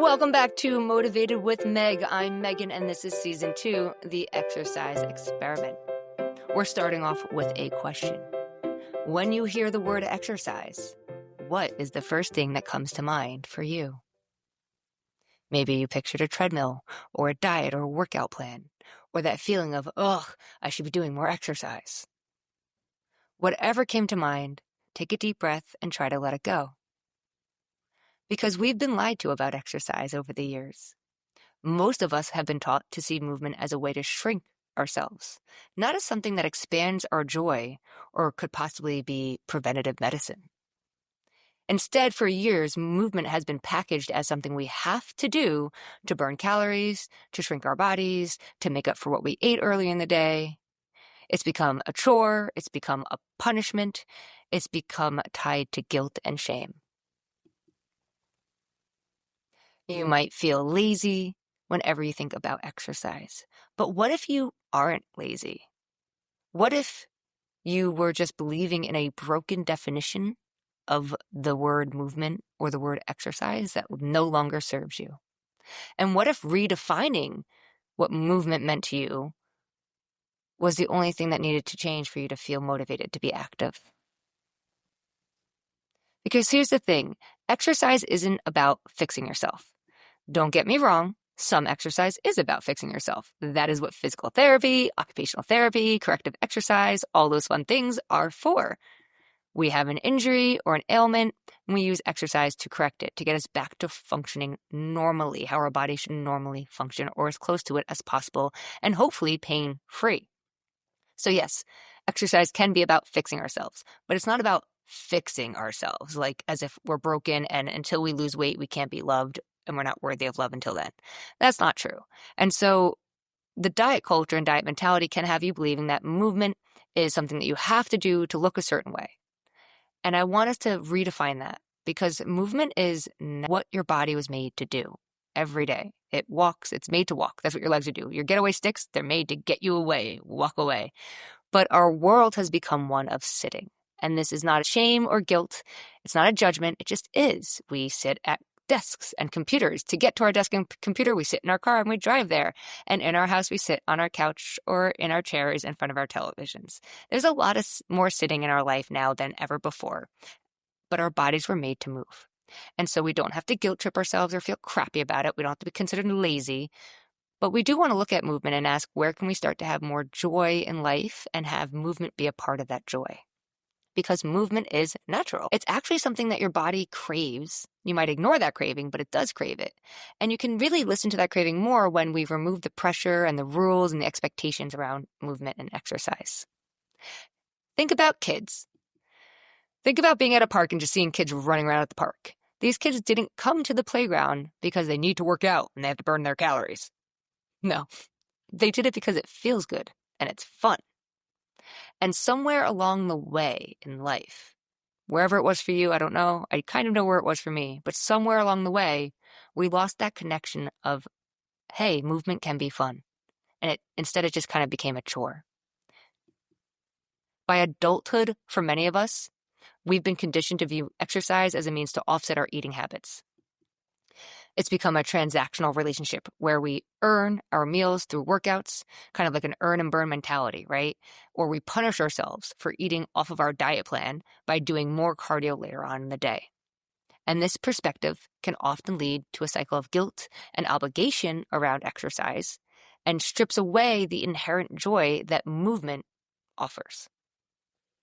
Welcome back to Motivated with Meg. I'm Megan, and this is Season 2, The Exercise Experiment. We're starting off with a question. When you hear the word exercise, what is the first thing that comes to mind for you? Maybe you pictured a treadmill, or a diet or a workout plan, or that feeling of, I should be doing more exercise. Whatever came to mind, take a deep breath and try to let it go. Because we've been lied to about exercise over the years. Most of us have been taught to see movement as a way to shrink ourselves, not as something that expands our joy or could possibly be preventative medicine. Instead, for years, movement has been packaged as something we have to do to burn calories, to shrink our bodies, to make up for what we ate early in the day. It's become a chore, it's become a punishment, it's become tied to guilt and shame. You might feel lazy whenever you think about exercise. But what if you aren't lazy? What if you were just believing in a broken definition of the word movement or the word exercise that no longer serves you? And what if redefining what movement meant to you was the only thing that needed to change for you to feel motivated to be active? Because here's the thing, exercise isn't about fixing yourself. Don't get me wrong, some exercise is about fixing yourself. That is what physical therapy, occupational therapy, corrective exercise, all those fun things are for. We have an injury or an ailment, and we use exercise to correct it, to get us back to functioning normally, how our body should normally function, or as close to it as possible, and hopefully pain-free. So yes, exercise can be about fixing ourselves, but it's not about fixing ourselves, like as if we're broken and until we lose weight, we can't be loved and we're not worthy of love until then. That's not true. And so the diet culture and diet mentality can have you believing that movement is something that you have to do to look a certain way. And I want us to redefine that because movement is what your body was made to do every day. It walks, it's made to walk. That's what your legs do. Your getaway sticks, they're made to get you away, walk away. But our world has become one of sitting. And this is not a shame or guilt. It's not a judgment. It just is. We sit at desks and computers. To get to our desk and computer, we sit in our car and we drive there. And in our house, we sit on our couch or in our chairs in front of our televisions. There's a lot of more sitting in our life now than ever before. But our bodies were made to move. And so we don't have to guilt trip ourselves or feel crappy about it. We don't have to be considered lazy. But we do want to look at movement and ask, where can we start to have more joy in life and have movement be a part of that joy? Because movement is natural. It's actually something that your body craves. You might ignore that craving, but it does crave it. And you can really listen to that craving more when we remove the pressure and the rules and the expectations around movement and exercise. Think about kids. Think about being at a park and just seeing kids running around at the park. These kids didn't come to the playground because they need to work out and they have to burn their calories. No, they did it because it feels good and it's fun. And somewhere along the way in life, wherever it was for you, I don't know. I kind of know where it was for me. But somewhere along the way, we lost that connection of, hey, movement can be fun. And instead it just kind of became a chore. By adulthood, for many of us, we've been conditioned to view exercise as a means to offset our eating habits. It's become a transactional relationship where we earn our meals through workouts, kind of like an earn and burn mentality, right? Or we punish ourselves for eating off of our diet plan by doing more cardio later on in the day. And this perspective can often lead to a cycle of guilt and obligation around exercise and strips away the inherent joy that movement offers.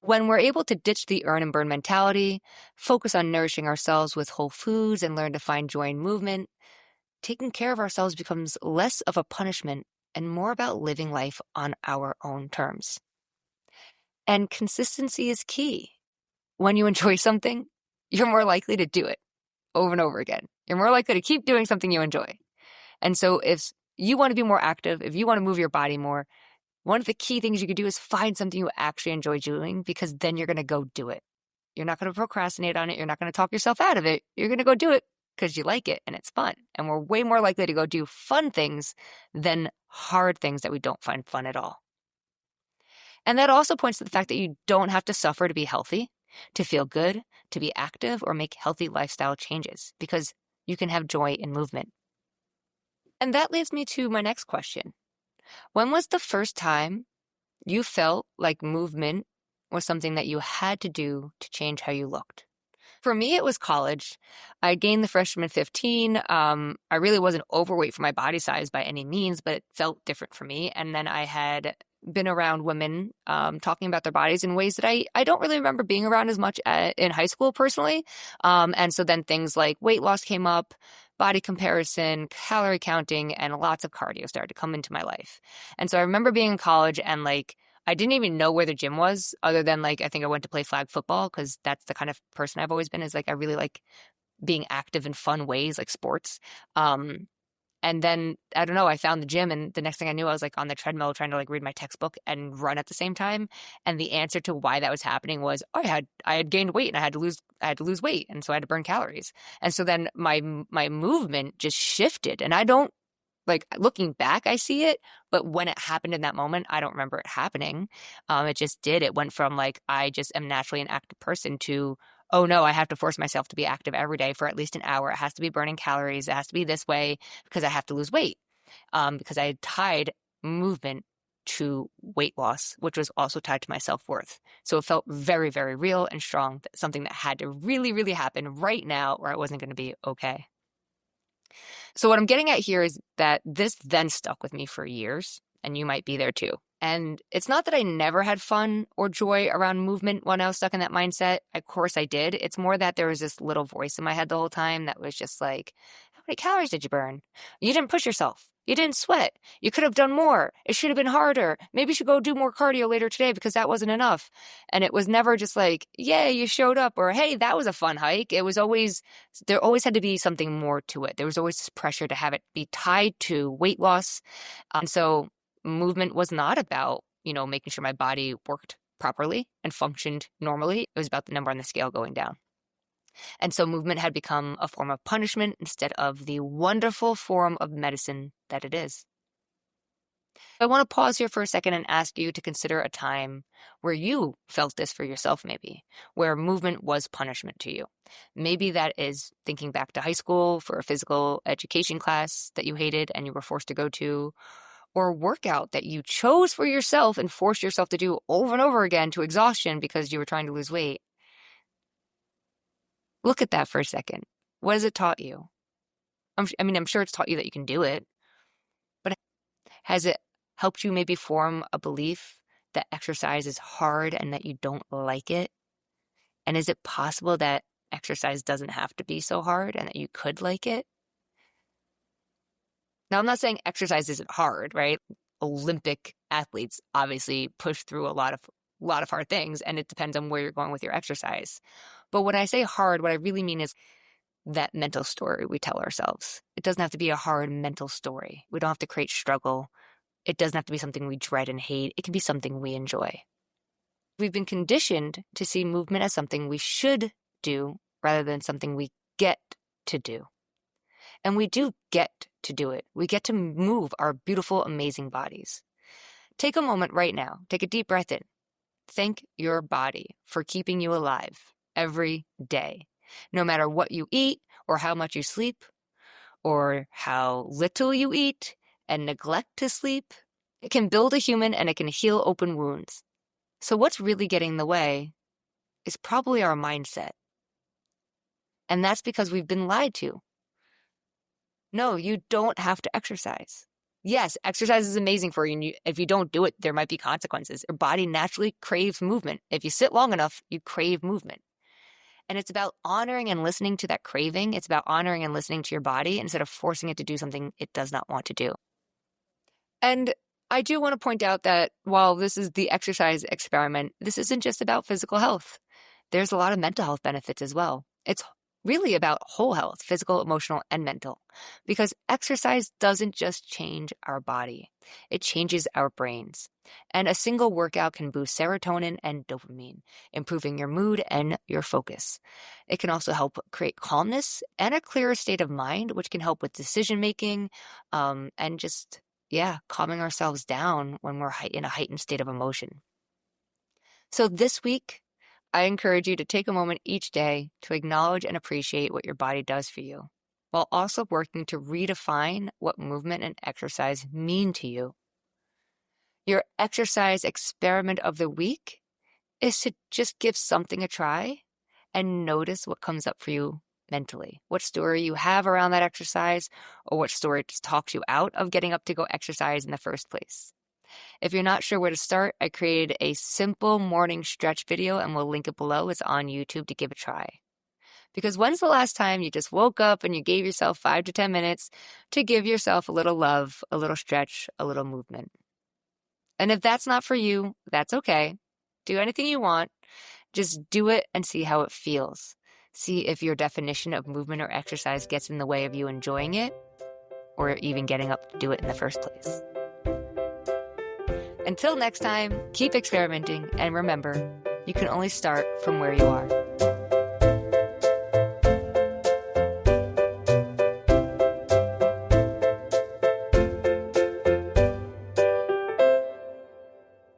When we're able to ditch the earn and burn mentality, focus on nourishing ourselves with whole foods and learn to find joy in movement, taking care of ourselves becomes less of a punishment and more about living life on our own terms. And consistency is key. When you enjoy something, you're more likely to do it over and over again. You're more likely to keep doing something you enjoy. And so if you want to be more active, if you want to move your body more, one of the key things you could do is find something you actually enjoy doing because then you're going to go do it. You're not going to procrastinate on it. You're not going to talk yourself out of it. You're going to go do it because you like it and it's fun. And we're way more likely to go do fun things than hard things that we don't find fun at all. And that also points to the fact that you don't have to suffer to be healthy, to feel good, to be active, or make healthy lifestyle changes because you can have joy in movement. And that leads me to my next question. When was the first time you felt like movement was something that you had to do to change how you looked? For me, it was college. I gained the freshman 15. I really wasn't overweight for my body size by any means, but it felt different for me. And then I had been around women talking about their bodies in ways that I don't really remember being around as much in high school personally. And so then things like weight loss came up, body comparison, calorie counting, and lots of cardio started to come into my life. And so I remember being in college and like I didn't even know where the gym was other than like I think I went to play flag football because that's the kind of person I've always been is like I really like being active in fun ways like sports. And then I don't know, I found the gym and the next thing I knew I was like on the treadmill trying to like read my textbook and run at the same time. And the answer to why that was happening was I had gained weight and I had to lose weight and so I had to burn calories. And so then my movement just shifted and I don't like looking back, I see it, but when it happened in that moment, I don't remember it happening. It just did. It went from like, I just am naturally an active person to, oh no, I have to force myself to be active every day for at least an hour. It has to be burning calories. It has to be this way because I have to lose weight. Because I had tied movement to weight loss, which was also tied to my self-worth. So it felt very, very real and strong, something that had to really, really happen right now or I wasn't going to be okay. So what I'm getting at here is that this then stuck with me for years, and you might be there too. And it's not that I never had fun or joy around movement when I was stuck in that mindset. Of course I did. It's more that there was this little voice in my head the whole time that was just like, how many calories did you burn? You didn't push yourself. You didn't sweat. You could have done more. It should have been harder. Maybe you should go do more cardio later today because that wasn't enough. And it was never just like, yay, you showed up or hey, that was a fun hike. It was always, there always had to be something more to it. There was always this pressure to have it be tied to weight loss. And so movement was not about, making sure my body worked properly and functioned normally. It was about the number on the scale going down. And so movement had become a form of punishment instead of the wonderful form of medicine that it is. I want to pause here for a second and ask you to consider a time where you felt this for yourself, maybe, where movement was punishment to you. Maybe that is thinking back to high school for a physical education class that you hated and you were forced to go to, or a workout that you chose for yourself and forced yourself to do over and over again to exhaustion because you were trying to lose weight. Look at that for a second. What has it taught you? I'm sure it's taught you that you can do it, but has it helped you maybe form a belief that exercise is hard and that you don't like it? And is it possible that exercise doesn't have to be so hard and that you could like it? Now, I'm not saying exercise isn't hard, right? Olympic athletes obviously push through a lot of hard things, and it depends on where you're going with your exercise. But when I say hard, what I really mean is that mental story we tell ourselves. It doesn't have to be a hard mental story. We don't have to create struggle. It doesn't have to be something we dread and hate. It can be something we enjoy. We've been conditioned to see movement as something we should do rather than something we get to do. And we do get to do it. We get to move our beautiful, amazing bodies. Take a moment right now. Take a deep breath in. Thank your body for keeping you alive every day. No matter what you eat or how much you sleep or how little you eat and neglect to sleep, it can build a human and it can heal open wounds. So what's really getting in the way is probably our mindset. And that's because we've been lied to. No, you don't have to exercise. Yes, exercise is amazing for you. And if you don't do it, there might be consequences. Your body naturally craves movement. If you sit long enough, you crave movement. And it's about honoring and listening to that craving. It's about honoring and listening to your body instead of forcing it to do something it does not want to do. And I do want to point out that while this is the exercise experiment, this isn't just about physical health. There's a lot of mental health benefits as well. It's really about whole health, physical, emotional, and mental. Because exercise doesn't just change our body, it changes our brains. And a single workout can boost serotonin and dopamine, improving your mood and your focus. It can also help create calmness and a clearer state of mind, which can help with decision making and just, calming ourselves down when we're in a heightened state of emotion. So this week, I encourage you to take a moment each day to acknowledge and appreciate what your body does for you. while also working to redefine what movement and exercise mean to you. Your exercise experiment of the week is to just give something a try and notice what comes up for you mentally, what story you have around that exercise, or what story just talks you out of getting up to go exercise in the first place. If you're not sure where to start, I created a simple morning stretch video and we'll link it below. It's on YouTube to give a try. Because when's the last time you just woke up and you gave yourself 5 to 10 minutes to give yourself a little love, a little stretch, a little movement? And if that's not for you, that's okay. Do anything you want. Just do it and see how it feels. See if your definition of movement or exercise gets in the way of you enjoying it or even getting up to do it in the first place. Until next time, keep experimenting and remember, you can only start from where you are.